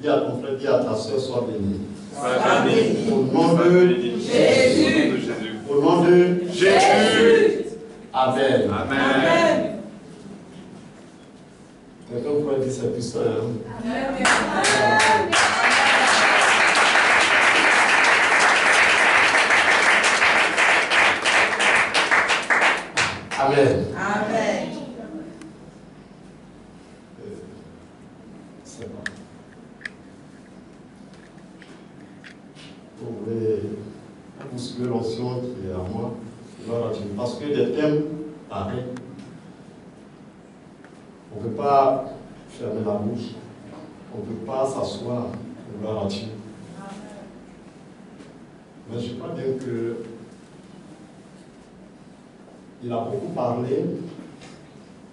Dis à ton frère, dis à ta soeur, sois béni. Au nom de Jésus. Au nom de Jésus. Amen. Amen. Quelqu'un pourrait dire c'est puissant. Amen. Amen. Amen. C'est bon. Vous voulez bousculer l'onction qui est à moi, gloire à Dieu. Parce que des thèmes pareils, on ne peut pas fermer la bouche, on ne peut pas s'asseoir, gloire à Dieu. Mais je crois bien que il a beaucoup parlé.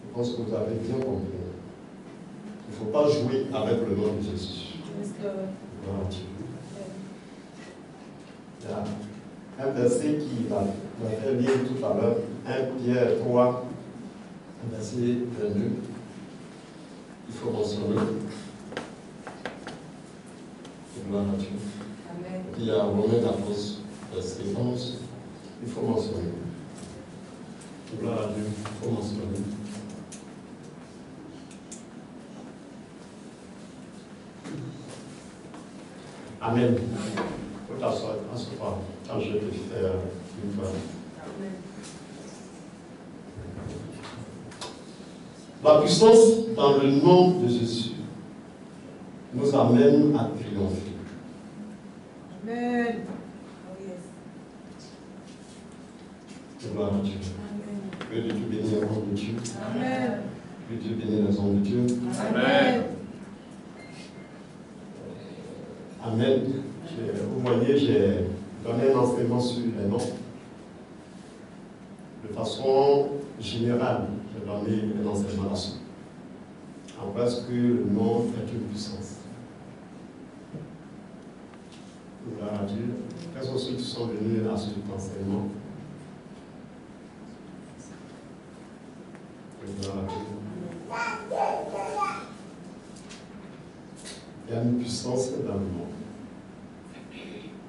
Je pense que vous avez bien compris. Il ne faut pas jouer avec le nom de Jésus. Gloire à Dieu. Il y a un verset qui va faire lire tout à l'heure, 1 Pierre 3, verset 22. Il faut mentionner. Gloire à Dieu. Amen. Il y a Romains 14, verset 11. Il faut mentionner. Gloire à Dieu. Il faut mentionner. Amen. Faut t'asseoir, asseoir, quand je vais te faire une fois. La puissance dans le nom de Jésus nous amène à triompher. Amen. Gloire à Dieu. Que Dieu bénisse les hommes de Dieu. Amen. Que Dieu bénisse les hommes de Dieu. Amen. Amen. Vous voyez, j'ai donné un enseignement sur les noms. De façon générale, j'ai donné un enseignement là-dessus. En parce que le nom est une puissance. Gloire à Dieu. Quels sont ceux qui sont venus à cet enseignement? Gloire à Dieu. Il y a une puissance dans le monde.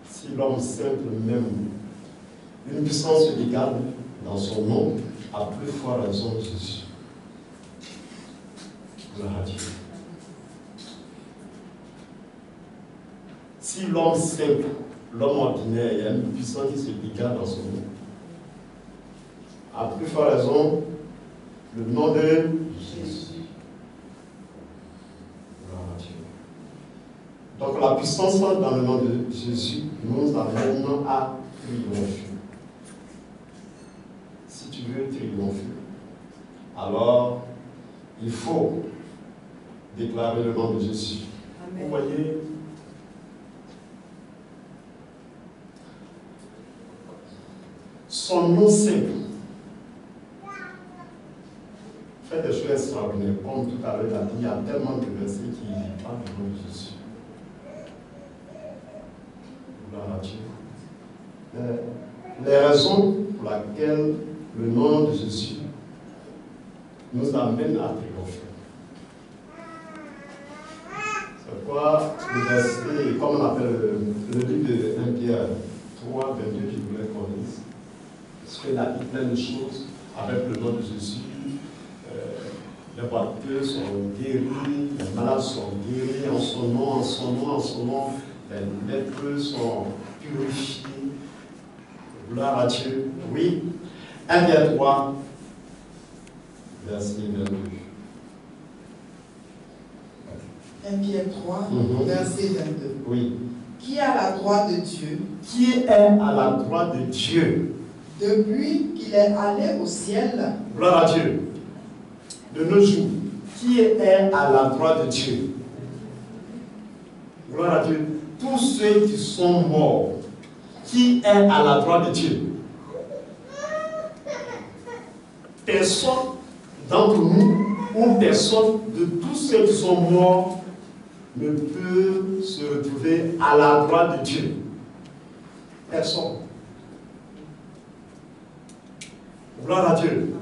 Si l'homme simple même, une puissance se dégarde dans son nom, à plus forte raison de Jésus. Gloire à Dieu. Si l'homme simple, l'homme ordinaire, il y a une puissance qui se dégarde dans son nom, à plus forte raison, le nom de Jésus. Gloire à Dieu. Donc la puissance dans le nom de Jésus nous amène à triompher. Si tu veux triompher, alors il faut déclarer le nom de Jésus. Amen. Vous voyez, son nom simple fait des choses extraordinaires. Comme tout à l'heure, il y a tellement de versets qui parlent du nom de Jésus. Gloire à Dieu. Les raisons pour lesquelles le nom de Jésus nous amène à triompher. C'est quoi le verset, comme on appelle le livre de 1 Pierre 3, 22, je voulais qu'on lise. Parce qu'il a dit plein de choses avec le nom de Jésus. Les boiteux sont guéris, les malades sont guéris en son nom, en son nom, en son nom. Les lépreux sont purifiés. Gloire à Dieu. Oui. 1 Pierre 3, verset 22. 1 Pierre 3, verset 22. Oui. Qui est à la droite de Dieu? Qui est à la droite de Dieu? Depuis qu'il est allé au ciel. Gloire à Dieu. De nos jours, qui est à la droite de Dieu? Gloire à Dieu. Tous ceux qui sont morts, qui est à la droite de Dieu? Personne d'entre nous, ou personne de tous ceux qui sont morts, ne peut se retrouver à la droite de Dieu. Personne. Gloire à Dieu.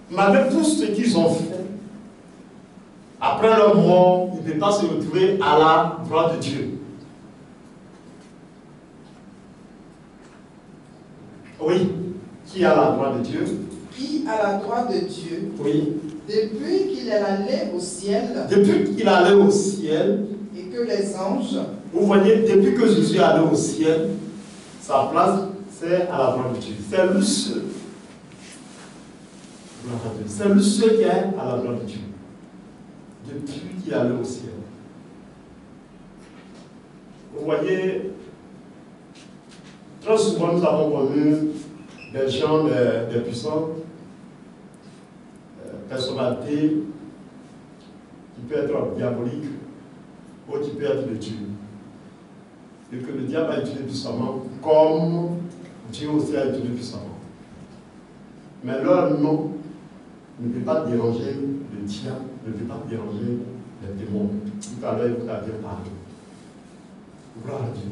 Malgré tout ce qu'ils ont fait, après leur mort, ils ne peut pas se retrouver à la droite de Dieu. Oui, qui est à la droite de Dieu? Qui à la droite de Dieu, Oui. depuis qu'il est allé au ciel, Depuis qu'il est allé au ciel, et que les anges, vous voyez, depuis que Jésus est allé au ciel, sa place, c'est à la droite de Dieu. C'est lui seul. C'est lui seul qui est à la droite de Dieu. Depuis qu'il est allé au ciel. Vous voyez, très souvent nous avons connu des gens, des puissants, personnalités qui peuvent être diaboliques ou qui peuvent être de Dieu. Et que le diable a utilisé puissamment comme Dieu aussi a utilisé puissamment. Mais leur nom ne peut pas déranger le diable, ne peut pas déranger les démons. Tout à l'heure, il vous a bien parlé. Gloire à Dieu.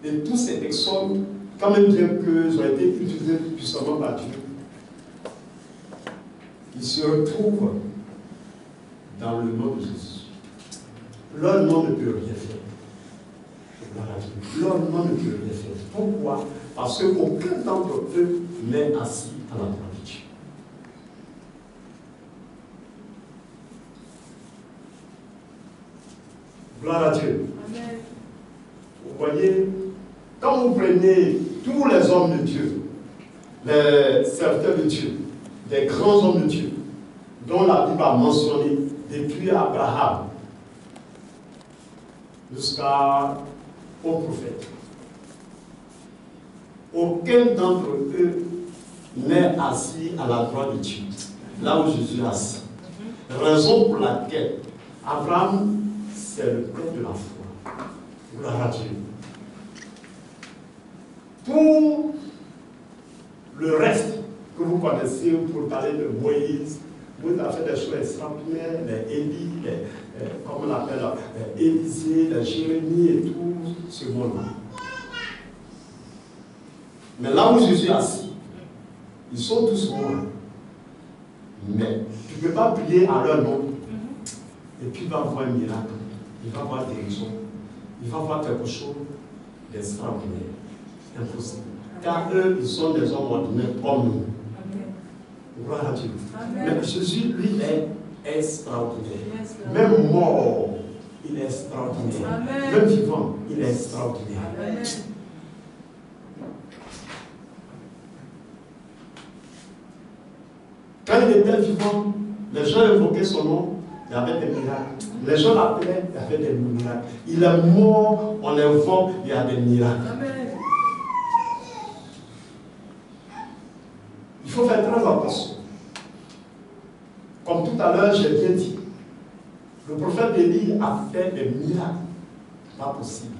Et tous ces personnes, quand même bien qu'ils ont été utilisés puissamment par Dieu, ils se retrouvent dans le nom de Jésus. Leur nom ne peut rien faire. Leur nom ne peut rien faire. Pourquoi? Parce qu'aucun d'entre eux n'est assis à la droite de Dieu. Gloire à Dieu. Amen. Vous voyez, quand vous prenez tous les hommes de Dieu, les serviteurs de Dieu, des grands hommes de Dieu, dont la Bible a mentionné depuis Abraham jusqu'au prophète, aucun d'entre eux n'est assis à la droite de Dieu, là où Jésus est assis. Raison pour laquelle Abraham, c'est le père de la foi. Gloire à Dieu. Tout le reste que vous connaissez pour parler de Moïse, Moïse a fait des choses extraordinaires, les Élie, comment on l'appelle, Élisée, les Jérémie et tout ce monde-là. Mais là où Jésus est assis, ils sont tous morts. Mais tu ne peux pas prier à leur nom. Et puis il va voir un miracle, il va voir des raisons, il va voir quelque chose d'extraordinaire. Impossible. Car eux, ils sont des hommes ordinaires comme nous. Gloire à Dieu. Mais Jésus, lui, est extraordinaire. Même mort, il est extraordinaire. Amen. Même vivant, il est extraordinaire. Amen. Quand il était vivant, les gens invoquaient son nom, il y avait des miracles. Les gens l'appelaient, il y avait des miracles. Il est mort, on l'invoque, il y a des miracles. Amen. Il faut faire très attention. Comme tout à l'heure, j'ai bien dit, le prophète Élie a fait des miracles. Pas possible.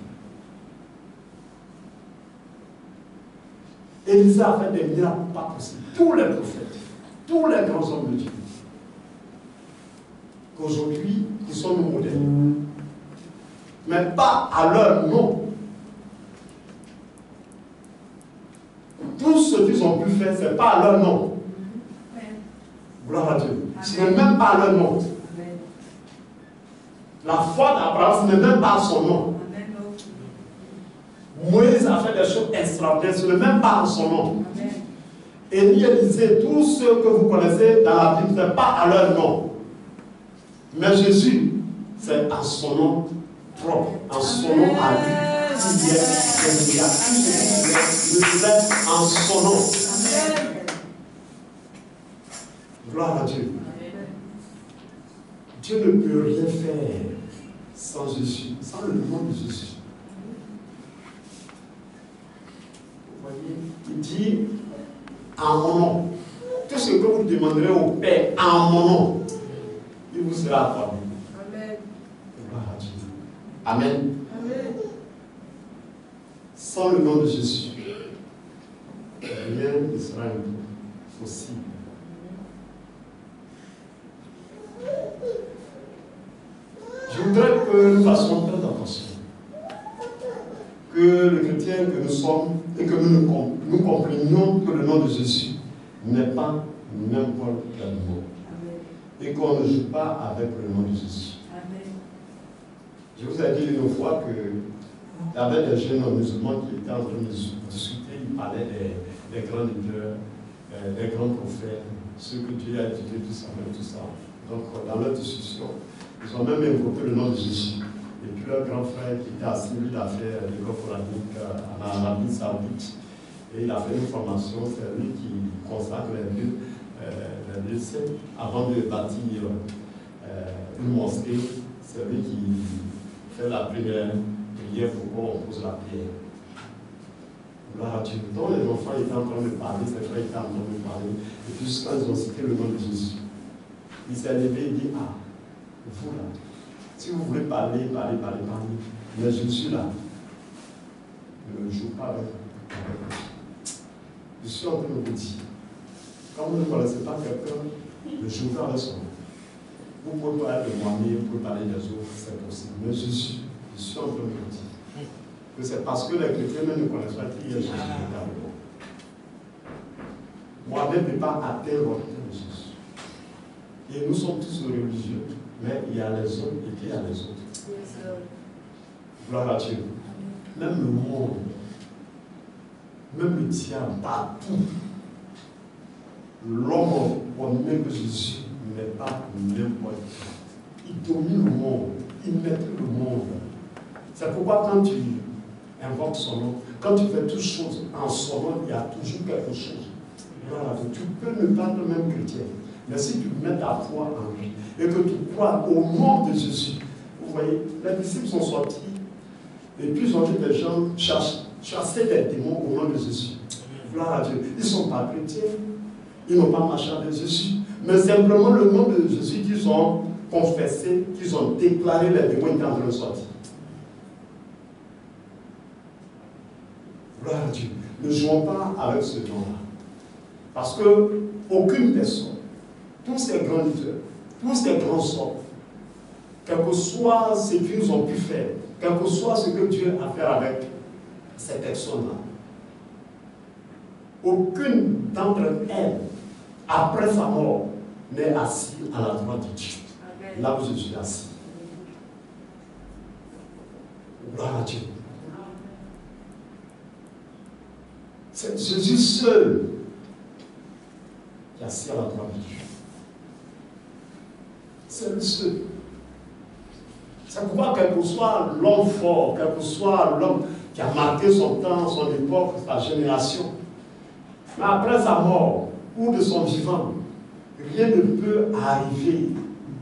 Élisée a fait des miracles. Pas possible. Tous les prophètes, tous les grands hommes de Dieu, qu'aujourd'hui, ils sont nos modèles. Mais pas à leur nom. Tout ce qu'ils ont pu faire, ce n'est pas à leur nom. Gloire à Dieu. Ce n'est même pas à leur nom. La foi d'Abraham, ce n'est même pas à son nom. Moïse a fait des choses extraordinaires, ce n'est même pas à son nom. Élie, Élisée, tous ceux que vous connaissez dans la Bible, ce n'est pas à leur nom. Mais Jésus, c'est à son nom propre, en son nom à lui. Il y a en son nom. Gloire à Dieu. Dieu ne peut rien faire sans Jésus, sans le nom de Jésus. Vous voyez, il dit en mon nom. Tout ce que vous demanderez au Père en mon nom, il vous sera accordé. Amen. Gloire à Dieu. Amen. Amen. Sans le nom de Jésus, rien ne sera possible. Je voudrais que nous fassions très attention. Que le chrétien que nous sommes et que nous comprenions que le nom de Jésus n'est pas n'importe quel mot. Et qu'on ne joue pas avec le nom de Jésus. Amen. Je vous ai dit une fois qu'il y avait des jeunes musulmans qui étaient en train de discuter, ils parlaient des grands leaders, des grands prophètes, ceux que Dieu a étudiés, tout ça, même tout ça. Donc, dans leur discussion, ils ont même invoqué le nom de Jésus. Et puis leur grand frère qui était assis, lui, il a fait l'école coranique en Arabie Saoudite. Et il a fait une formation, c'est lui qui consacre les lieux saints avant de bâtir une mosquée. C'est lui qui fait la prière pour qu'on pose la pierre. Gloire à Dieu. Donc les enfants étaient en train de parler, ses frères étaient en train de parler. Et puis jusqu'à ils ont cité le nom de Jésus. Il s'est levé et dit, ah, vous là, si vous voulez parler. Mais je suis là. Ne joue pas avec vous. Je suis en train de vous dire, quand vous ne connaissez pas quelqu'un, ne jouez pas avec son nom. Vous pouvez parler de moi-même, vous pouvez parler des autres, c'est possible. Mais je suis en train de vous dire que c'est parce que les chrétiens ne connaissent pas qui est Jésus. Moi-même n'est pas atteint l'autorité de Jésus. Et nous sommes tous religieux, mais il y a les uns et puis il y a les autres. Gloire à Dieu. Même le monde, même le diable, partout, l'homme au même que Jésus n'est pas n'importe qui. Il domine le monde, il maîtrise le monde. C'est pourquoi quand tu invoques son nom, quand tu fais toutes choses en son nom, il y a toujours quelque chose. Voilà, tu peux ne pas être même chrétien, mais si tu mets ta foi en lui et que tu crois au nom de Jésus, vous voyez, les disciples sont sortis et puis ils ont vu des gens chasser des démons au nom de Jésus. Gloire à Dieu. Ils ne sont pas chrétiens, ils n'ont pas marché avec Jésus, mais simplement le nom de Jésus qu'ils ont confessé, qu'ils ont déclaré, les démons étaient en train de sortir. Gloire à Dieu. Ne jouons pas avec ce nom-là. Parce que aucune personne, tous ces grands leaders, tous ces grands sorts, quel que soit ce qu'ils ont pu faire, quel que soit ce que Dieu a fait avec ces personnes-là, aucune d'entre elles, après sa mort, n'est assise à la droite de Dieu. Là où je suis assis. Gloire à Dieu. C'est Jésus seul qui est assis à la droite de Dieu. C'est le seul. C'est pourquoi, quel que soit l'homme fort, quel que soit l'homme qui a marqué son temps, son époque, sa génération, mais après sa mort ou de son vivant, rien ne peut arriver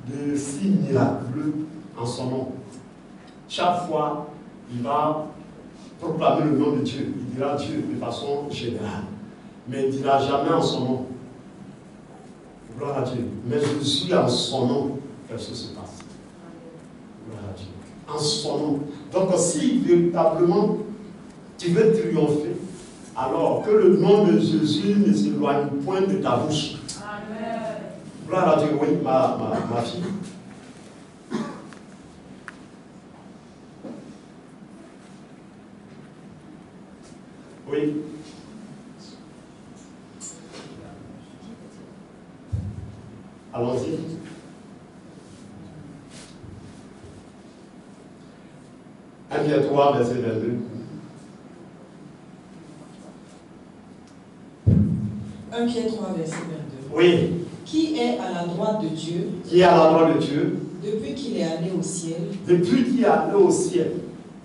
de si miraculeux en son nom. Chaque fois, il va proclamer le nom de Dieu. Il dira Dieu de façon générale. Mais il ne dira jamais en son nom. Gloire à Dieu. Mais je suis en son nom, quelque chose se passe. Gloire à Dieu. En son nom. Donc si véritablement tu veux triompher, alors que le nom de Jésus ne s'éloigne point de ta bouche. Amen. Gloire à Dieu. Oui, ma fille. Oui. Allons-y. Pierre 3, verset 22. 1 Pierre 3, verset 22. Oui. Qui est à la droite de Dieu? Qui est à la droite de Dieu? Depuis qu'il est allé au ciel. Depuis qu'il est allé au ciel.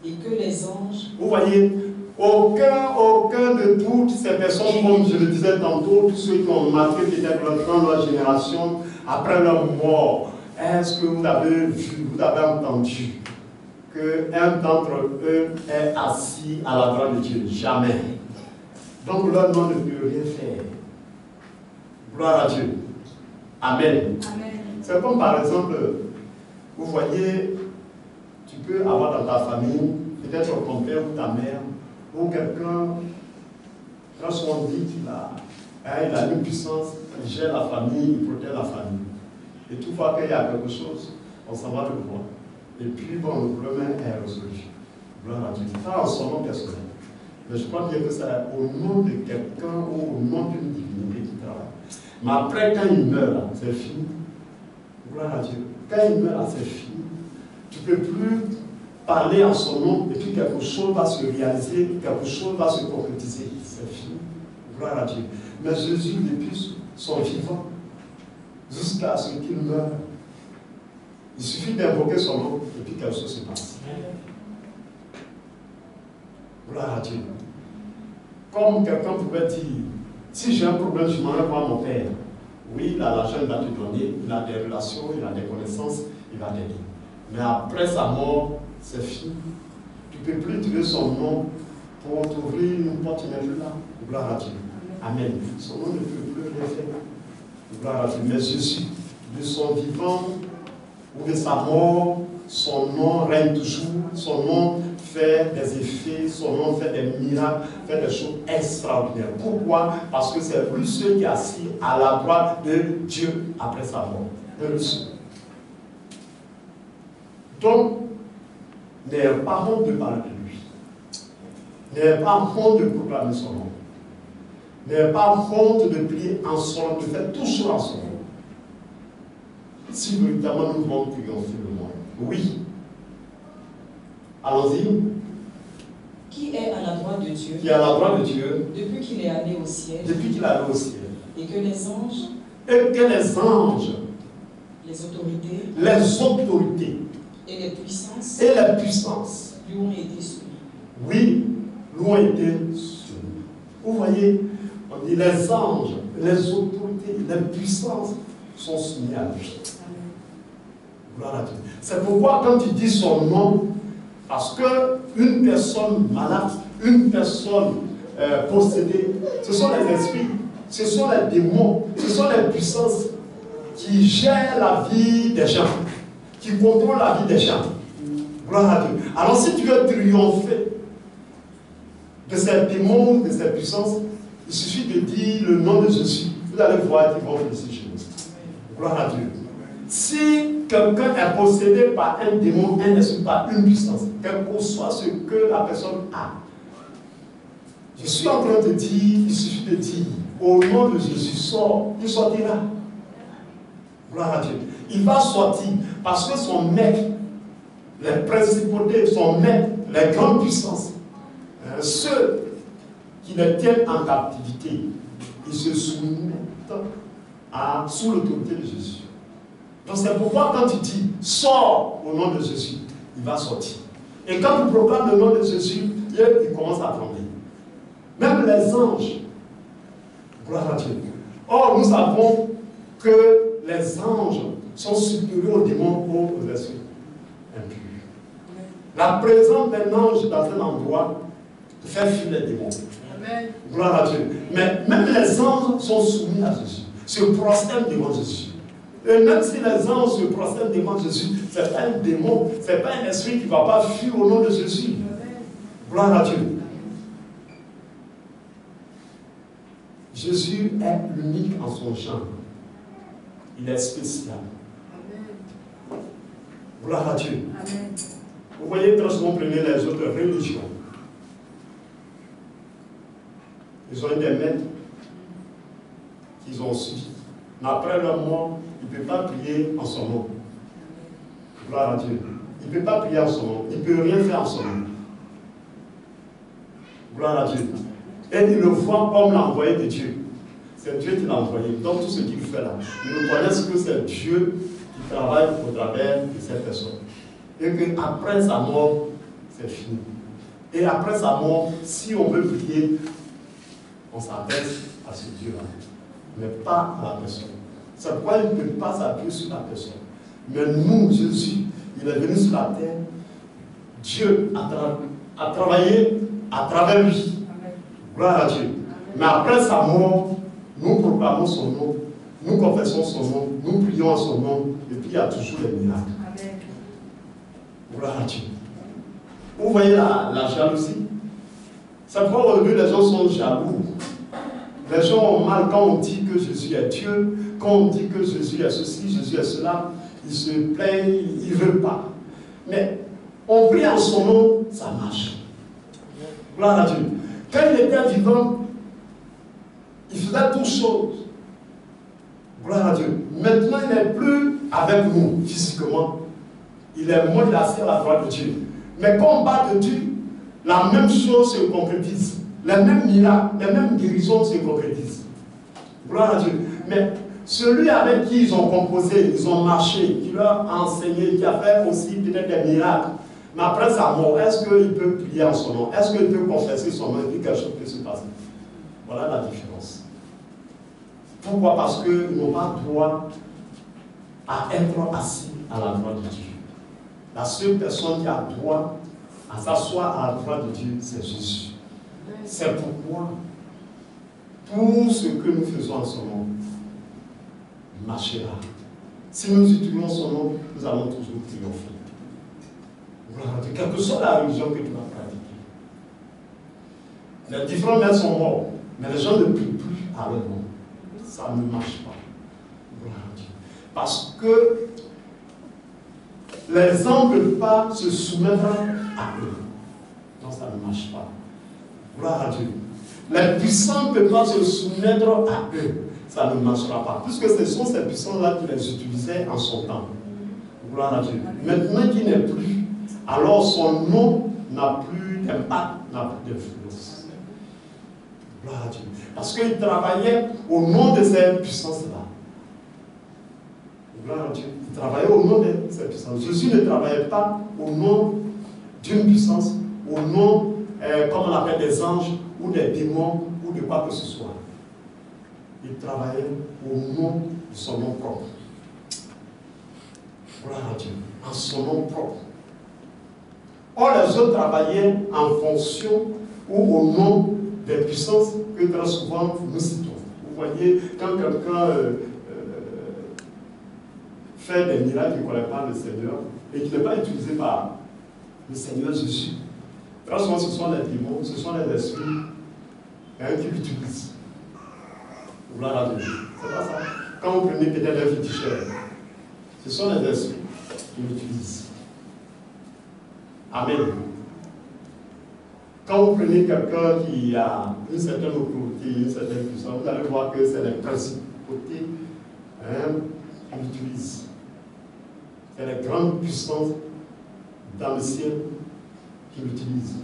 Et que les anges. Vous voyez, aucun de toutes ces personnes, comme je le disais tantôt, tous ceux qui ont marqué peut-être dans leur génération, après leur mort, est-ce que vous avez vu, vous avez entendu qu'un d'entre eux est assis à la droite de Dieu? Jamais. Donc leur nom ne peut rien faire. Gloire à Dieu. Amen. Amen. C'est comme par exemple, vous voyez, tu peux avoir dans ta famille, peut-être ton père ou ta mère, ou quelqu'un, lorsqu'on dit qu'il a une puissance, il gère la famille, il protège la famille. Et toutefois qu'il y a quelque chose, on s'en va le voir. Et puis, bon, le problème est résolu. Gloire à Dieu. Pas en son nom personnel. Mais je crois bien que c'est au nom de quelqu'un ou au nom d'une divinité qui travaille. Mais après, quand il meurt, c'est fini. Gloire à Dieu. Quand il meurt, c'est fini. Tu ne peux plus parler en son nom et puis quelque chose va se réaliser, quelque chose va se concrétiser. C'est fini. Gloire à Dieu. Mais Jésus, depuis son vivant, jusqu'à ce qu'il meure, il suffit d'invoquer son nom et puis quelque chose se passe. Gloire à Dieu. Comme quelqu'un pouvait dire, si j'ai un problème, je m'en vais voir mon père. Oui, il a l'argent, il va te donner, il a des relations, il a des connaissances, il va t'aider. Mais après sa mort, c'est fini. Tu ne peux plus utiliser son nom pour t'ouvrir une porte là. Gloire à Dieu. Amen. Son nom ne peut plus rien faire. Gloire à Dieu. Mais Jésus, de son vivant ou de sa mort, son nom règne toujours, son nom fait des effets, son nom fait des miracles, fait des choses extraordinaires. Pourquoi? Parce que c'est lui seul qui est assis à la droite de Dieu après sa mort. De lui seul. Donc, n'ayez pas honte de parler de lui. N'ayez pas honte de proclamer son nom. N'ayez pas honte de prier en son nom, de faire tout cela en son nom. Si véritablement nous voulons triompher le monde. Oui. Allons-y. Qui est à la droite de Dieu. Qui est à la droite de Dieu. Depuis qu'il est allé au ciel. Depuis qu'il est allé au ciel. Et que les anges. Et que les anges. Les autorités. Les autorités. Et les puissances. Et les puissances. Lui ont été soumis. Oui, lui ont été soumis. Vous voyez, on dit les anges, les autorités, les puissances sont soumis à lui. Gloire à Dieu. C'est pourquoi quand tu dis son nom, parce qu'une personne malade, une personne possédée, ce sont les esprits, ce sont les démons, ce sont les puissances qui gèrent la vie des gens, qui contrôlent la vie des gens. Gloire à Dieu. Alors si tu veux triompher de ces démons, de ces puissances, il suffit de dire le nom de Jésus. Vous allez voir qu'ils vont féliciter chez nous. Gloire à Dieu. Si quelqu'un est possédé par un démon, un esprit, par une puissance, quel que soit ce que la personne a, je suis en train de dire, il suffit de dire, au nom de Jésus, sort, il sortira. Gloire à Dieu. Il va sortir parce que son maître, les principautés, son maître, les grandes puissances, ceux qui les tiennent en captivité, ils se soumettent sous l'autorité de Jésus. Donc c'est pourquoi quand tu dis « sors au nom de Jésus », il va sortir. Et quand tu proclames le nom de Jésus, il commence à trembler. Même les anges, gloire à Dieu. Or, nous savons que les anges sont supérieurs aux démons, aux esprits impurs. La présence d'un ange dans un endroit fait fuir les démons. Amen. Gloire à Dieu. Mais même les anges sont soumis à Jésus, se prosternent devant Jésus. Et même si les anges se prosternent devant Jésus, ce n'est pas un démon, ce n'est pas un esprit qui ne va pas fuir au nom de Jésus. Gloire à Dieu. Jésus est unique en son genre. Il est spécial. Amen. Gloire à Dieu. Amen. Vous voyez, très souvent, prenez les autres religions. Ils ont eu des maîtres qu'ils ont suivis. Mais après leur mort, il ne peut pas prier en son nom. Gloire à Dieu. Il ne peut pas prier en son nom. Il ne peut rien faire en son nom. Gloire à Dieu. Et il le voit comme l'envoyé de Dieu. C'est Dieu qui l'a envoyé. Donc tout ce qu'il fait là, ils reconnaissent que c'est Dieu qui travaille au travers de cette personne. Et qu'après sa mort, c'est fini. Et après sa mort, si on veut prier, on s'adresse à ce Dieu-là, mais pas à la personne. C'est pourquoi il ne peut pas s'appuyer sur la personne. Mais nous, Jésus, il est venu sur la terre. Dieu a travaillé à travers lui. Gloire à Dieu. Mais après sa mort, nous proclamons son nom, nous confessons son nom, nous prions à son nom, et puis il y a toujours les miracles. Amen. Gloire à Dieu. Vous voyez la jalousie? C'est pourquoi aujourd'hui les gens sont jaloux. Les gens ont mal quand on dit que Jésus est Dieu, quand on dit que Jésus est ceci, Jésus est cela, ils se plaignent, ils ne veulent pas. Mais on prie en son nom, ça marche. Gloire à Dieu. Quand il était vivant, il faisait toutes choses. Gloire à Dieu. Maintenant, il n'est plus avec nous physiquement. Il est mort, il est assis à la droite de Dieu. Mais quand on parle de Dieu, la même chose se concrétise. Les mêmes miracles, les mêmes guérisons se concrétisent. Gloire à Dieu. Mais celui avec qui ils ont composé, ils ont marché, qui leur a enseigné, qui a fait aussi peut-être des miracles, mais après sa mort, est-ce qu'il peut prier en son nom? Est-ce qu'il peut confesser son nom et puis quelque chose peut se passer? Voilà la différence. Pourquoi? Parce qu'ils n'ont pas droit à être assis à la droite de Dieu. La seule personne qui a droit à s'asseoir à la droite de Dieu, c'est Jésus. C'est pourquoi tout ce que nous faisons en son nom marchera. Si nous utilisons son nom, nous allons toujours triompher. Voilà, quelle que soit la religion que tu vas pratiquer. Les différents maîtres sont morts, mais les gens ne prient plus à leur nom. Ça ne marche pas. Voilà. Parce que les hommes ne peuvent pas se soumettre à eux. Donc ça ne marche pas. Gloire à Dieu. Les puissants ne peuvent pas se soumettre à eux. Ça ne marchera pas. Puisque ce sont ces puissants-là qui les utilisaient en son temps. Gloire à Dieu. Maintenant qu'il n'est plus, alors son nom n'a plus d'impact, n'a plus d'influence. Gloire à Dieu. Parce qu'il travaillait au nom de ces puissances-là. Gloire à Dieu. Il travaillait au nom de ces puissances. Jésus ne travaillait pas au nom d'une puissance, au nom, comme on appelle des anges, ou des démons, ou de quoi que ce soit. Il travaillait au nom de son nom propre. Gloire à Dieu. En son nom propre. Or, les autres travaillaient en fonction ou au nom des puissances que très souvent nous citons. Vous voyez, quand quelqu'un fait des miracles qui ne connaît pas le Seigneur et qui n'est pas utilisé par le Seigneur Jésus, très souvent ce sont les démons, ce sont les esprits qui l'utilisent. Gloire à Dieu. C'est pas ça. Quand vous prenez peut-être un féticheur, ce sont les esprits qui l'utilisent. Amen. Quand vous prenez quelqu'un qui a une certaine autorité, une certaine puissance, vous allez voir que c'est les principautés qui l'utilisent. C'est les grandes puissances dans le ciel qui l'utilisent.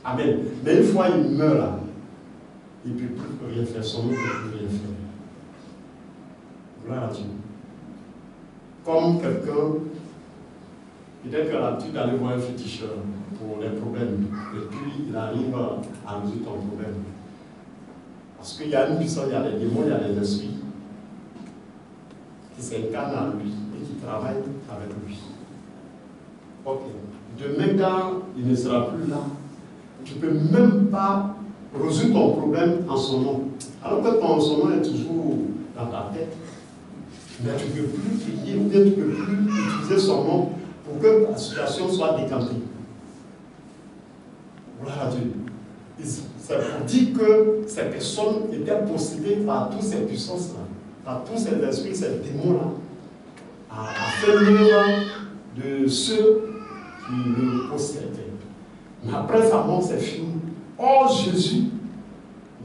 Amen. Mais une fois il meurt là, il ne peut plus rien faire, son nom ne peut plus rien faire. Gloire à Dieu. Comme quelqu'un, peut-être qu'il a l'habitude d'aller voir un féticheur pour les problèmes, et puis il arrive à résoudre ton problème. Parce qu'il y a une puissance, il y a les démons, il y a les esprits qui s'incarnent en lui et qui travaillent avec lui. Ok. Demain, quand il ne sera plus là, tu ne peux même pas résoudre ton problème en son nom. Alors que son nom est toujours dans ta tête. Mais tu ne peux plus prier ou bien tu ne peux plus utiliser son nom pour que ta situation soit décantée. Voilà Dieu. C'est pour dire que ces personnes étaient possédées par toutes ces puissances-là, par tous ces esprits, ces démons-là, à faire l'œuvre de ceux qui le possédaient. Mais après sa mort, c'est fini. Or, Jésus,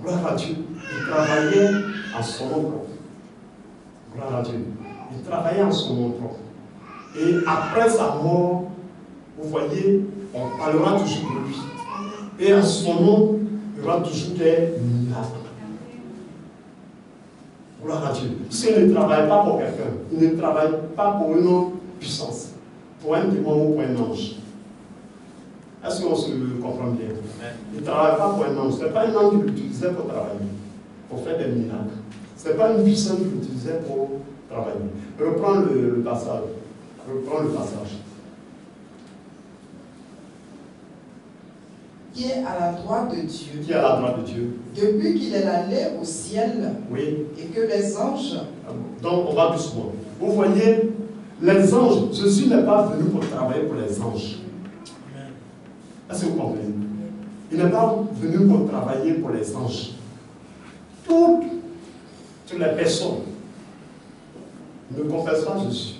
gloire à Dieu, il travaillait en son nom propre. Gloire à Dieu. Il travaillait en son nom propre. Et après sa mort, vous voyez, on parlera toujours de lui. Et en son nom, il y aura toujours des miracles. Gloire à Dieu. Parce qu'il ne travaille pas pour quelqu'un. Il ne travaille pas pour une autre puissance. Pour un démon ou pour un ange. Est-ce qu'on se comprend bien? Il ne travaille pas pour un ange. Ce n'est pas un ange qui l'utilisait pour travailler, pour faire des miracles. Ce n'est pas une puissance qui l'utilisait pour travailler. Reprends le passage. Reprends le passage. Qui est à la droite de Dieu. Qui est à la droite de Dieu. Depuis qu'il est allé au ciel. Oui. Et que les anges. Donc on va doucement. Vous voyez, les anges, Jésus n'est pas venu pour travailler pour les anges. Est-ce que vous comprenez? Il n'est pas venu pour travailler pour les anges. Toutes les personnes ne confessent pas Jésus.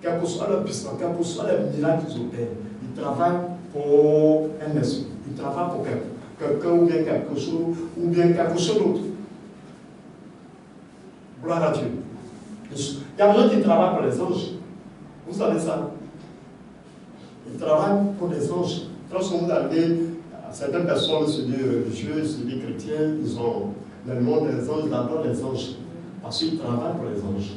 Quel que soit leur puissance, quel que soit les miracles qu'ils opèrent, ils travaillent pour un esprit. Ils travaillent pour quelqu'un ou bien quelque chose, ou bien quelque chose d'autre. Gloire à Dieu. Il y a des gens qui travaillent pour les anges. Vous savez ça? Il travaille pour les anges. Lorsque vous avez certaines personnes se disent religieuses, se disent chrétiens, ils ont le monde des anges, ils adorent les anges. Parce qu'ils travaillent pour les anges.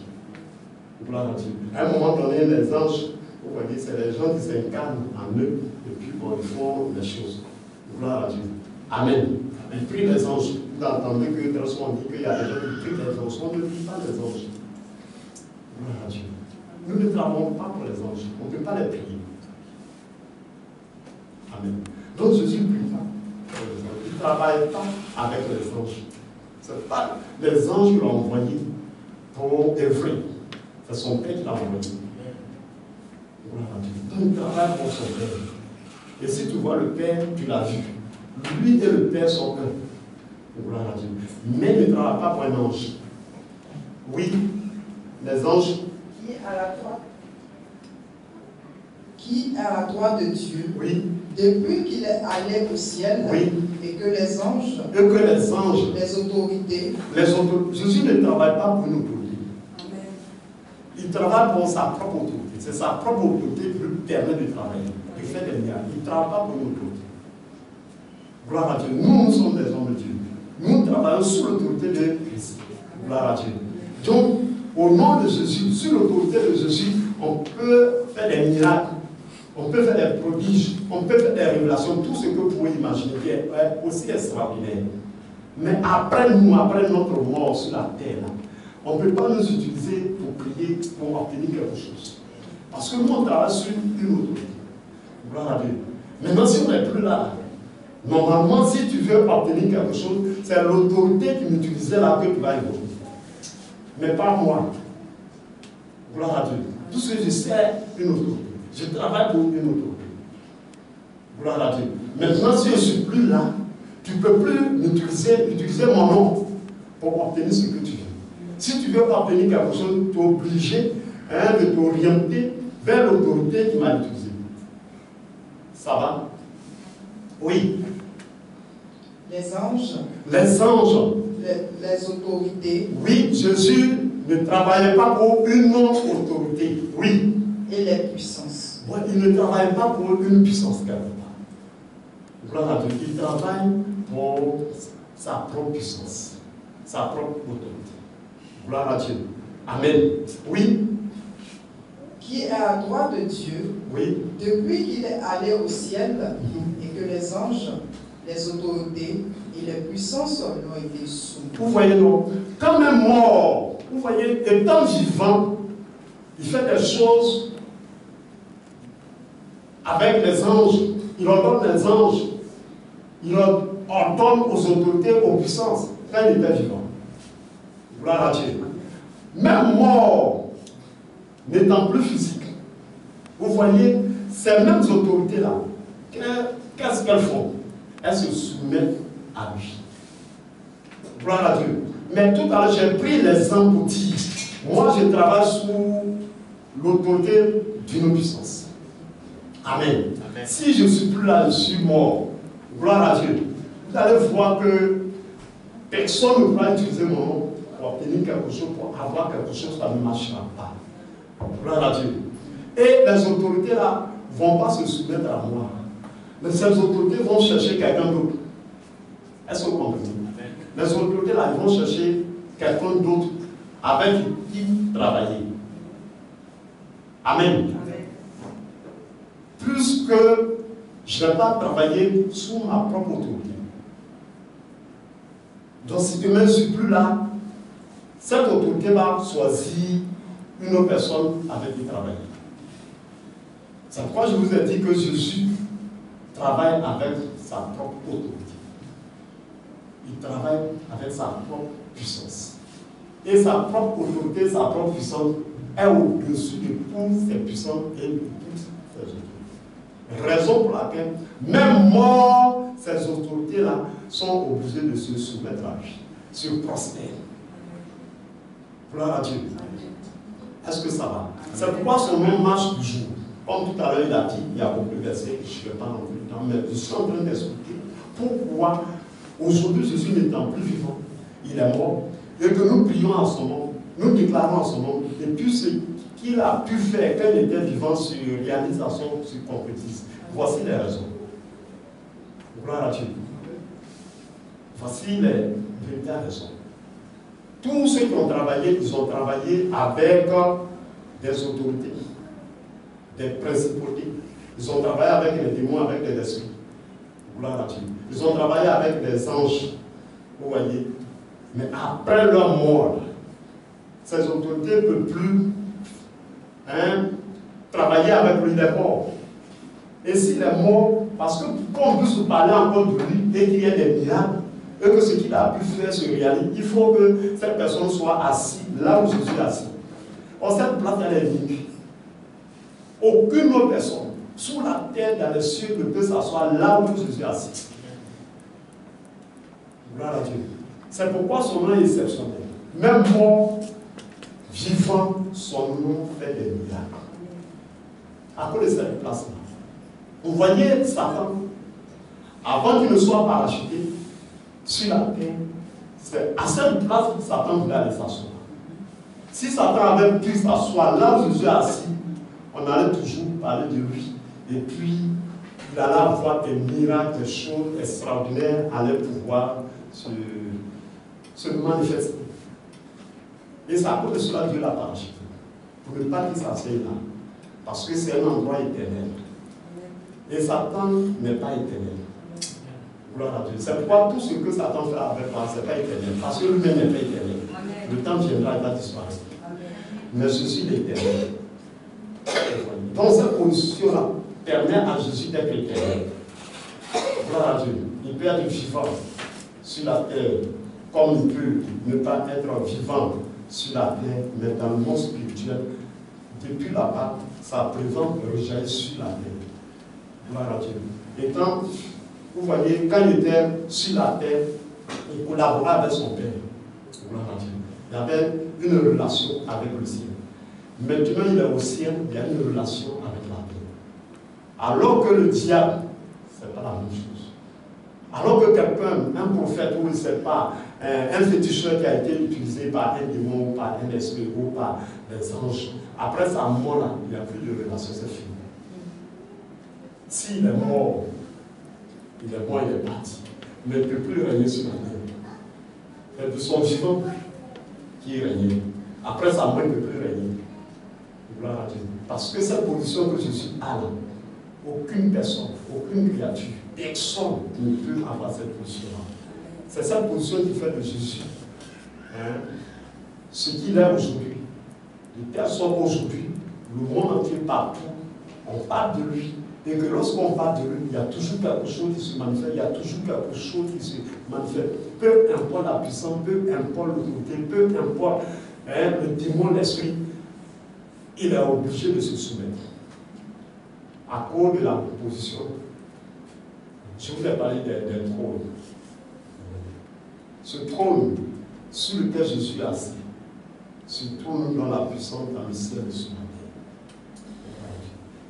Gloire à Dieu. À un moment donné, les anges, vous voyez, c'est les gens qui s'incarnent en eux, et puis bon, ils font les choses. Gloire à Dieu. Amen. Ils prient les anges. Vous entendez que très souvent on dit qu'il y a des gens qui prient les anges. On ne prie pas les anges. Gloire à Dieu. Nous ne travaillons pas pour les anges. On ne peut pas les prier. Amen. Donc Jésus ne prie pas pour les anges. Il ne travaille pas avec les anges. Ce n'est pas les anges qui l'ont envoyé pour œuvrer. C'est son Père qui l'a envoyé. Gloire à Dieu. Donc il travaille pour son Père. Et si tu vois le Père, tu l'as vu. Lui et le Père sont un. Gloire à Dieu. Mais il ne travaille pas pour un ange. Oui, les anges. Qui est à la droite de Dieu, Oui. depuis qu'il est allé au ciel, Oui. et que les anges, Les autorités, Jésus ne travaille pas pour une autorité. Il travaille pour sa propre autorité. C'est sa propre autorité qui lui permet de travailler, de faire des miracles. Il ne travaille pas pour une autorité. Gloire à Dieu. Nous sommes des hommes de Dieu. Nous travaillons sous l'autorité de Christ. Gloire à Dieu. Donc, au nom de Jésus, sous l'autorité de Jésus, on peut faire des miracles, on peut faire des prodiges, on peut faire des révélations, tout ce que vous pouvez imaginer qui est aussi extraordinaire. Mais après nous, après notre mort sur la terre, on ne peut pas nous utiliser pour prier, pour obtenir quelque chose. Parce que nous, on travaille sur une autorité. Gloire à Dieu. Maintenant, si on n'est plus là, normalement, si tu veux obtenir quelque chose, c'est l'autorité qui m'utilisait là que tu vas évoluer. Mais pas moi. Gloire à Dieu. Tout ce que je sais, une autorité. Je travaille pour une autorité. Gloire à Dieu. Maintenant, si je ne suis plus là, tu ne peux plus utiliser mon nom pour obtenir ce que tu veux. Si tu veux obtenir quelque chose, tu es obligé de t'orienter vers l'autorité qui m'a utilisé. Ça va? Oui. les anges, Les anges. les autorités. Oui, Jésus ne travaillait pas pour une autorité. Oui. Et les puissances. Ouais, il ne travaille pas pour une puissance quelque part. Gloire à Dieu. Il travaille pour sa propre puissance, sa propre autorité. Gloire à Dieu. Amen. Oui. Qui est à la droite de Dieu, Oui. depuis qu'il est allé au ciel, et que les anges, les autorités et les puissances lui ont été soumis. Vous voyez, non? Quand même mort, vous voyez, étant vivant, il fait des choses avec les anges. Il ordonne les anges. Il ordonne aux autorités, aux puissances, quand il était vivant. Gloire à Dieu. Même mort, n'étant plus physique, vous voyez, ces mêmes autorités-là, qu'est-ce qu'elles font? Elles se soumettent à lui. Gloire à Dieu. Mais tout à l'heure, j'ai pris l'exemple pour dire, moi je travaille sous l'autorité d'une puissance. Amen. Amen. Si je ne suis plus là, je suis mort. Gloire à Dieu. Vous allez voir que personne ne pourra utiliser mon nom pour obtenir quelque chose, pour avoir quelque chose, ça ne marchera pas. Gloire à Dieu. Et les autorités là ne vont pas se soumettre à moi. Mais ces autorités vont chercher quelqu'un d'autre. Est-ce que vous comprenez? Les autorités là, ils vont chercher quelqu'un d'autre avec qui travailler. Amen. Plus que je ne vais pas travailler sous ma propre autorité. Donc si demain je ne suis plus là, cette autorité va choisir une autre personne avec qui travailler. C'est pourquoi je vous ai dit que Jésus travaille avec sa propre autorité. Il travaille avec sa propre puissance. Et sa propre autorité, sa propre puissance est au-dessus de toutes ces puissances et de toutes ces autorités. Raison pour laquelle, même mort, ces autorités-là sont obligées de se soumettre à lui, se prosterner. Gloire à Dieu. Est-ce que ça va? C'est pourquoi son nom marche toujours. Comme tout à l'heure, il a dit, il y a beaucoup de versets que je ne vais pas non plus le temps, mais je suis en train d'expliquer pourquoi aujourd'hui Jésus n'étant plus vivant, il est mort, et que nous prions en son nom, nous déclarons en son nom, et puis ceux qu'il a pu faire quand il était vivant se réalise à son se concrétise. Voici les raisons. Gloire à Dieu. Voici les véritables raisons. Tous ceux qui ont travaillé, ils ont travaillé avec des autorités, des principautés. Ils ont travaillé avec les démons, avec des esprits. Gloire à Dieu. Ils ont travaillé avec des anges. Vous voyez. Mais après leur mort, ces autorités ne peuvent plus travailler avec lui, les morts. Et s'il est mort, parce que pour qu'on puisse parler encore de lui et qu'il y ait des miracles, et que ce qu'il a pu faire se réalise, il faut que cette personne soit assise là où Jésus est assis. Or, cette place, elle est unique. Aucune autre personne, sous la terre, dans les cieux, ne peut s'asseoir là où Jésus est assis. Gloire à Dieu. C'est pourquoi son nom est exceptionnel. Même mort, vivant, son nom fait des miracles. À cause de cette place-là. Vous voyez Satan, avant qu'il ne soit parachuté sur la terre, c'est à cette place que Satan voulait aller s'asseoir. Si Satan avait pu s'asseoir là où Jésus est assis, on allait toujours parler de lui. Et puis, il allait avoir des miracles, des choses extraordinaires allaient pouvoir se manifester. Et c'est à cause de cela que Dieu l'a parachuté. Pour ne pas qu'il s'asseye là. Parce que c'est un endroit éternel. Et Satan n'est pas éternel. Gloire à Dieu. C'est pourquoi tout ce que Satan fait avec moi, ce n'est pas éternel. Parce que lui-même n'est pas éternel. Le temps viendra, il va disparaître. Mais ceci est éternel. Donc cette position-là permet à Jésus d'être éternel. Gloire à Dieu. Il peut être vivant sur la terre, comme il peut ne pas être vivant sur la terre, mais dans le monde spirituel. Depuis là-bas, sa présence rejaillit sur la terre. Gloire à Dieu. Et quand, vous voyez, quand il était sur la terre, il collaborait avec son Père. Gloire à Dieu. Il y avait une relation avec le ciel. Maintenant, il est au ciel, il y a une relation avec la terre. Alors que le diable, ce n'est pas la même chose. Alors que quelqu'un, un prophète, ou je ne sais pas, un féticheur qui a été utilisé par un démon, par un esprit, ou par des anges, après sa mort, là, il n'y a plus de relation, c'est fini. S'il est mort, il est parti. Mais il ne peut plus régner sur la terre. C'est de son vivant qui régnait. Après sa mort, il ne peut plus régner. Gloire à Dieu. Parce que cette position que Jésus a là, aucune personne, aucune créature, personne ne peut avoir cette position-là. C'est cette position qui fait de Jésus ce qu'il est aujourd'hui. De telle sorte qu'aujourd'hui, le monde entier partout, on parle de lui. Et que lorsqu'on parle de lui, il y a toujours quelque chose qui se manifeste, il y a toujours quelque chose qui se manifeste. Peu importe la puissance, peu importe l'autorité, peu importe le démon, l'esprit, il est obligé de se soumettre. À cause de la position. Je vous ai parlé des trônes. Ce trône sur lequel Jésus est assis, se trône dans la puissance, dans le ciel et sur la terre.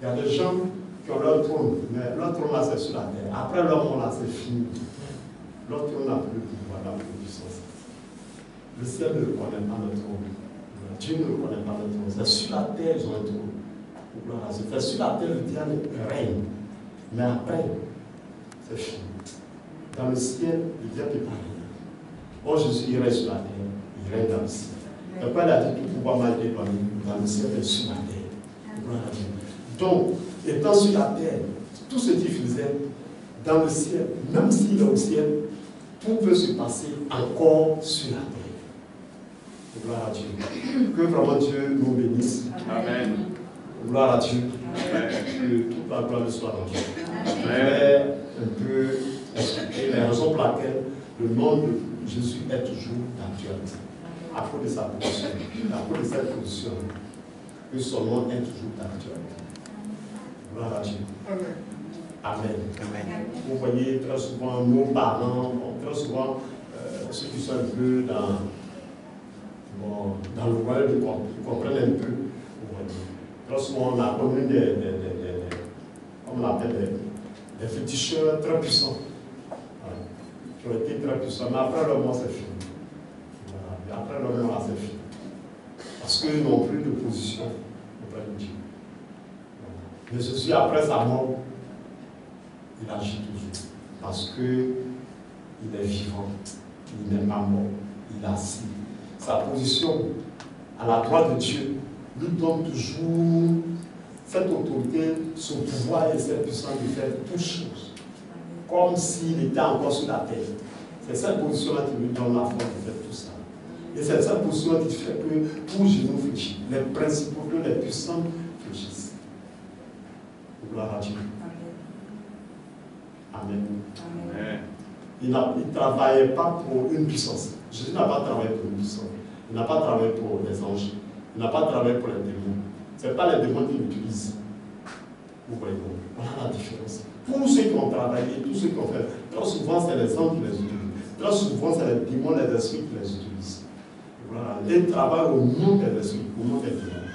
Il y a des gens qui ont leur trône, mais leur trône là c'est sur la terre. Après leur mort là c'est fini. Leur trône n'a plus de pouvoir, n'a plus de puissance. Le ciel ne reconnaît pas le trône. Dieu ne reconnaît pas le trône. C'est sur la terre ils ont un trône. C'est sur la terre le diable règne. Mais après, c'est fini. Dans le ciel, le diable n'est pas régné. Or Jésus il règne sur la terre, il règne dans le ciel. Et puis il a dit tout pouvoir m'a été donné dans le ciel et sur la terre. Donc, étant sur la terre, tout ce qu'il faisait dans le ciel, même s'il est au ciel, tout peut se passer encore sur la terre. Gloire à Dieu. Que vraiment Dieu nous bénisse. Amen. Gloire à Dieu. Amen. Que toute la gloire soit dans Dieu. Je vais un peu expliquer les raisons pour lesquelles le nom de Jésus est toujours d'actualité. À cause de sa position, à cause de cette position, que son nom est toujours d'actualité. Gloire à Dieu. Amen. Amen. Vous voyez très souvent nos parents, très souvent ceux qui sont un peu dans le royaume, ils comprennent un peu. Très souvent on a connu des féticheurs très puissants. Qui ont été très puissants, mais après leur mort c'est fini. Voilà. Après leur mort c'est fini. Parce qu'ils n'ont plus de position auprès de Dieu. Mais Jésus, après sa mort, il agit toujours. Parce qu'il est vivant, il n'est pas mort, il a assis. Sa position à la droite de Dieu lui donne toujours cette autorité, ce pouvoir et cette puissance de faire toutes choses. Comme s'il était encore sur la terre. C'est cette position-là qui lui donne la force de faire tout ça. Et c'est cette position qui fait que tout genou fléchit. Les principaux, les puissants fléchissent. Gloire à Dieu. Amen. Amen. Il ne travaillait pas pour une puissance. Jésus n'a pas travaillé pour une puissance. Il n'a pas travaillé pour les anges. Il n'a pas travaillé pour les démons. Ce n'est pas les démons qu'il utilise. Vous voyez, voilà la différence. Tous ceux qui ont travaillé, tous ceux qui ont fait, très souvent c'est les anges qui les utilisent. Très souvent c'est les démons, les esprits qui les utilisent. Voilà. Ils travaillent au nom des esprits, au nom des démons.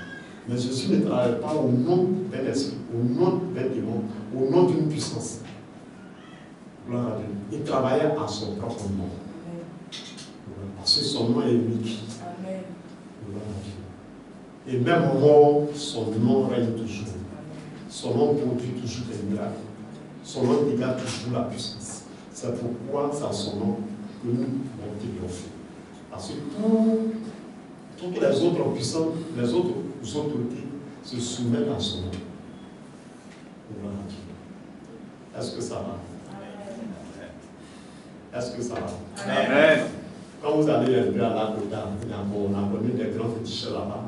Mais Jésus ne travaille pas au nom d'un esprit, au nom d'un démon, au nom d'une puissance. Gloire à Dieu. Il travaillait à son propre nom. Parce que son nom est unique. Amen. Gloire à Dieu. Et même mort, son nom règne toujours. Son nom produit toujours des miracles. Son nom dégage toujours la puissance. C'est pourquoi c'est à son nom que nous avons triompher. Parce que toutes les autres puissances, les autres autorités se soumettent à son nom. Gloire à Dieu. Est-ce que ça va? Est-ce que ça va? Amen. Quand vous allez un peu à Lakota, on a connu des grands féticheurs là-bas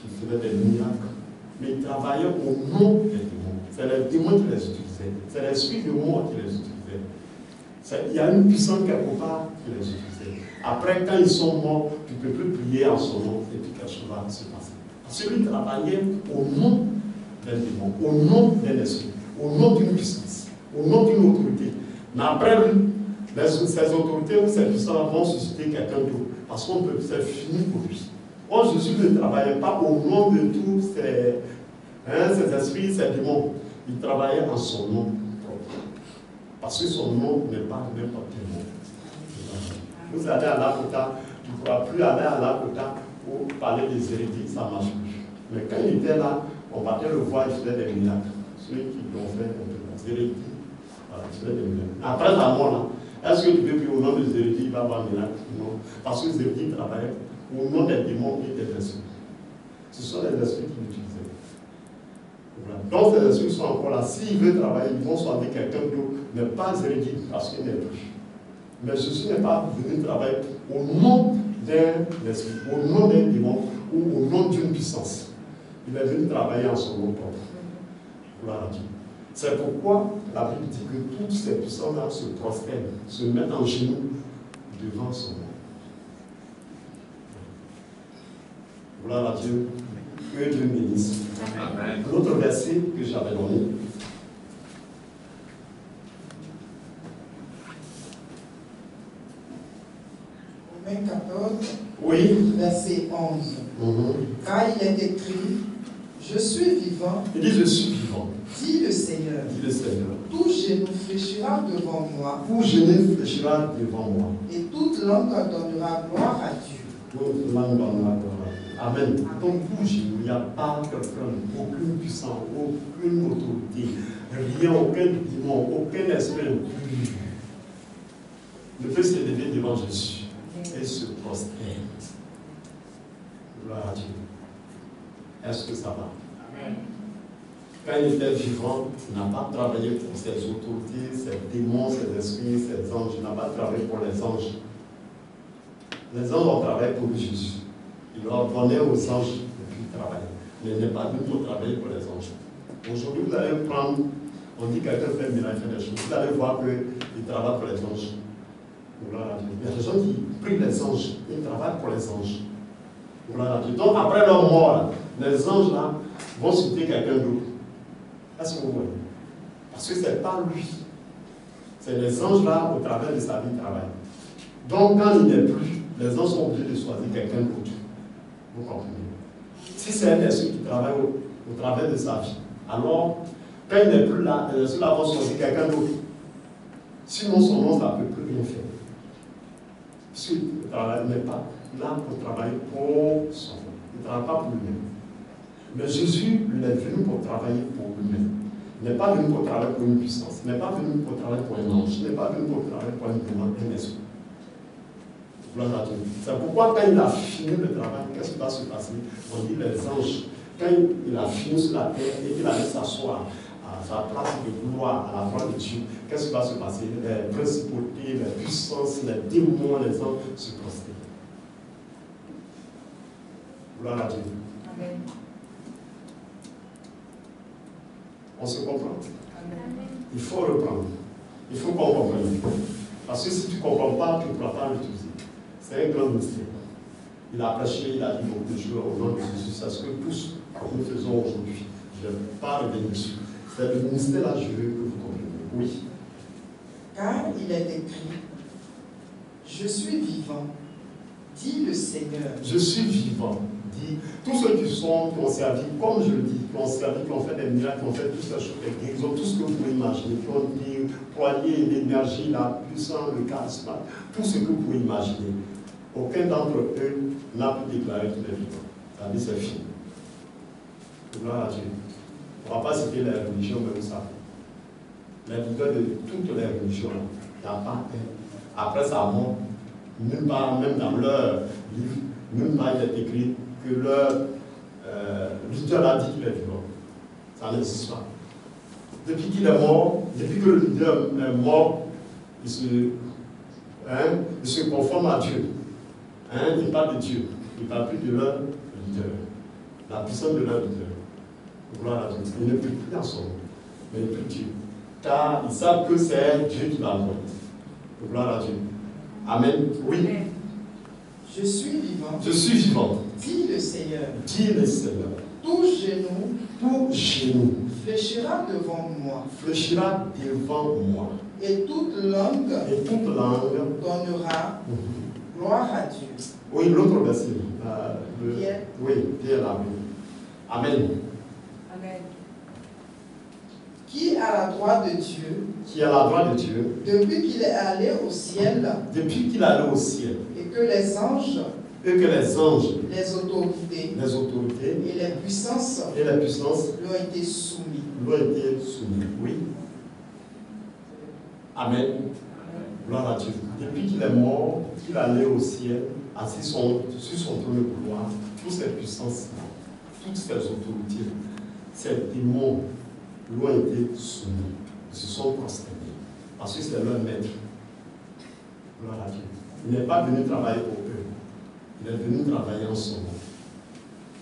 qui faisaient des miracles. Mais ils travaillaient au nom des démons. C'est les démons qui les utilisaient. C'est l'esprit de mort qui les utilisait. Il y a une puissance quelque part qui les utilisait. Après, quand ils sont morts, tu ne peux plus prier en son nom et puis quelque chose va se passer. Parce que lui travaillait au nom d'un démon, au nom d'un esprit, au nom d'une puissance, au nom d'une autorité. Mais après lui, ces autorités ou ces puissances vont susciter quelqu'un d'autre. Parce qu'on peut, c'est fini pour lui. Or, Jésus ne travaillait pas au nom de tous ces esprits, ces démons. Il travaillait en son nom propre. Parce que son nom n'est pas n'importe quel nom. Vous allez à Lakota, tu ne pourras plus aller à Lakota pour parler des hérétiques, ça ne marche plus. Mais quand il était là, on partait le voir, il faisait des miracles. Ceux qui l'ont fait, des hérétiques, voilà, il faisait des miracles. Après la mort, là, est-ce que tu peux prier au nom des hérétiques, il va avoir un miracle? Non. Parce que les hérétiques travaillaient au nom des démons et des esprits. Ce sont les esprits qui l'utilisaient. Voilà. Donc ces esprits sont encore là. S'ils veulent travailler, ils vont soigner quelqu'un d'autre, mais pas hérétique, parce qu'il n'est plus. Mais Jésus n'est pas venu travailler au nom d'un esprit, au nom d'un démon ou au nom d'une puissance. Il est venu travailler en son nom propre. Voilà. C'est pourquoi la Bible dit que toutes ces puissances-là se prosternent, se mettent en genoux devant son nom. Gloire à Dieu. Que Dieu bénisse. Amen. L'autre verset que j'avais donné. Romains 14, Oui. verset 11. Car il est écrit, je suis vivant, Il dit, je suis vivant. dit le Seigneur. Dit le Seigneur. Tout genou fléchira devant moi, Tout genou fléchira devant moi. et toute langue donnera gloire à Dieu. Toute langue donnera gloire. Amen. Donc, tout genou, il n'y a pas quelqu'un, aucune puissance, aucune autorité, rien, aucun démon, aucun esprit impur ne peut se lever devant Jésus et se prosterne. Gloire à Dieu. Est-ce que ça va? Amen. Quand il était vivant, il n'a pas travaillé pour ses autorités, ses démons, ses esprits, ses anges. Il n'a pas travaillé pour les anges. Les anges ont travaillé pour Jésus. Il leur donnait aux anges et puis ils travaillaient. Mais il n'est pas du tout travaillé pour les anges. Aujourd'hui, vous allez prendre, on dit que quelqu'un fait un miracle, fait des choses. Vous allez voir qu'il travaille pour les anges. Gloire à Dieu. Il y a des gens qui prient les anges, ils travaillent pour les anges. Gloire à Dieu. Donc après leur mort, les anges là vont citer quelqu'un d'autre. Est-ce que vous voyez? Parce que ce n'est pas lui. C'est les anges là, au travers de sa vie, qui travaillent. Donc quand il n'est plus, les anges sont obligés de choisir quelqu'un d'autre. Vous comprenez? Si c'est un esprit qui travaille au travers de sa vie, alors quand il n'est plus là, les esprits là vont choisir quelqu'un d'autre. Sinon son nom, ça ne peut plus rien faire. Parce qu'il ne travaille pas là pour travailler pour son nom. Il ne travaille pas pour lui-même. Mais Jésus, il est venu pour travailler pour lui-même. Il n'est pas venu pour travailler pour une puissance. Il n'est pas venu pour travailler pour un ange. Il n'est pas venu pour travailler pour un esprit. Gloire à Dieu. C'est pourquoi quand il a fini le travail, qu'est-ce qui va se passer? On dit les anges. Quand il a fini sur la terre et qu'il allait s'asseoir à sa place de gloire, à la droite de Dieu, qu'est-ce qui va se passer? Les principautés, les puissances, les démons, les anges se prosternent. Gloire à Dieu. Amen. On se comprend? Amen. Il faut reprendre. Il faut qu'on comprenne. Parce que si tu ne comprends pas, tu ne pourras pas l'utiliser. C'est un grand mystère. Il a prêché, il a dit beaucoup de choses au nom de Jésus. C'est ce que tous nous faisons aujourd'hui. Je ne vais pas revenir dessus. C'est le mystère-là, je veux que vous compreniez. Oui. Car il est écrit, je suis vivant, dit le Seigneur. Je suis vivant, dit tous ceux qui ont servi, comme je le dis, qui ont servi, qui ont fait des miracles, qui ont fait toutes ces choses, des guérisons, tout ce que vous pouvez imaginer, qui ont déployé l'énergie, la puissance, le charisme, tout ce que vous pouvez imaginer. Aucun d'entre eux n'a pu déclarer qu'il est vivant. C'est-à-dire c'est fini. Gloire à Dieu. On ne va pas citer les religions, mais vous savez. Les leaders de toutes les religions, il n'y a pas un. Après sa mort, nulle part, même dans leur livre, nulle part il est écrit que leur leader a dit qu'il est vivant. Ça n'existe pas. Depuis qu'il est mort, depuis que le leader est mort, il se conforme à Dieu. Il parle de Dieu. Il ne parle plus de leur leader. La puissance de leur leader. Gloire à Dieu. Il ne prie plus en son nom, mais il prie Dieu. Car ils savent que c'est Dieu qui va envoyer. Gloire à Dieu. Amen. Oui. Je suis vivant. Je suis vivant. Dit le Seigneur. Dit le Seigneur. Tout genou fléchira devant moi. Fléchira devant moi. Et toute langue donnera gloire à Dieu. Oui, l'autre verset. Pierre. Oui, Pierre l'a vu. Amen. Amen. Qui à la droite de Dieu. Qui à la droite de Dieu. Depuis qu'il est allé au ciel. Depuis qu'il est allé au ciel. Et que les anges. Les autorités. Et les puissances. Lui ont été soumis. Oui. Amen. Gloire à Dieu. Depuis qu'il est mort, qu'il est allé au ciel, assis sur son trône de gloire, toutes ces puissances, toutes ces autorités, ces démons lui ont été soumis. Ils se sont prosternés. Parce que c'est leur maître. Gloire à Dieu. Il n'est pas venu travailler pour eux. Il est venu travailler en son nom.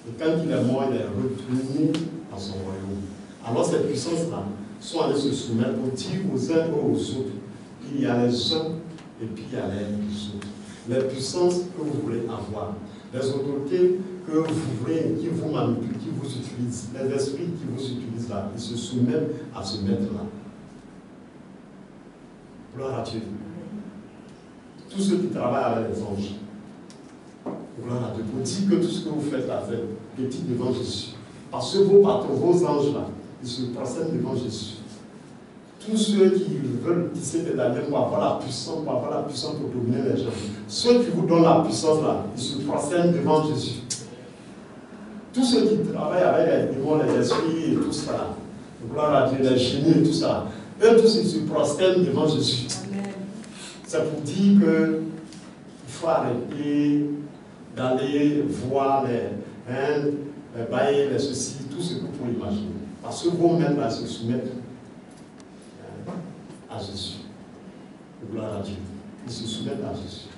Et quand il est mort, il est retourné à son royaume. Alors ces puissances-là sont allées se soumettre pour dire aux uns et aux autres qu'il y a les uns et puis il y a les autres. Les puissances que vous voulez avoir, les autorités que vous voulez, qui vous manipulent, qui vous utilisent, les esprits qui vous utilisent là, ils se soumettent à ce maître-là. Gloire à Dieu. Tous ceux qui travaillent avec les anges, gloire à Dieu, pour dire que tout ce que vous faites là, c'est petit devant Jésus. Parce que vos patrons, vos anges là, ils se procèdent devant Jésus. Tous ceux qui veulent tisser des alliances pour avoir la puissance, pour dominer les gens. Ceux qui vous donnent la puissance là, ils se procèdent devant Jésus. Tous ceux qui travaillent avec les démons, les esprits et tout ça, gloire à Dieu, les génies et tout ça, eux tous ils se prosternent devant Jésus. C'est pour dire qu'il faut arrêter d'aller voir les bails, les ceci, tout ce que vous pouvez imaginer. Parce que vos maîtres là se soumettent à Jésus. Gloire à Dieu. Ils se soumettent à Jésus.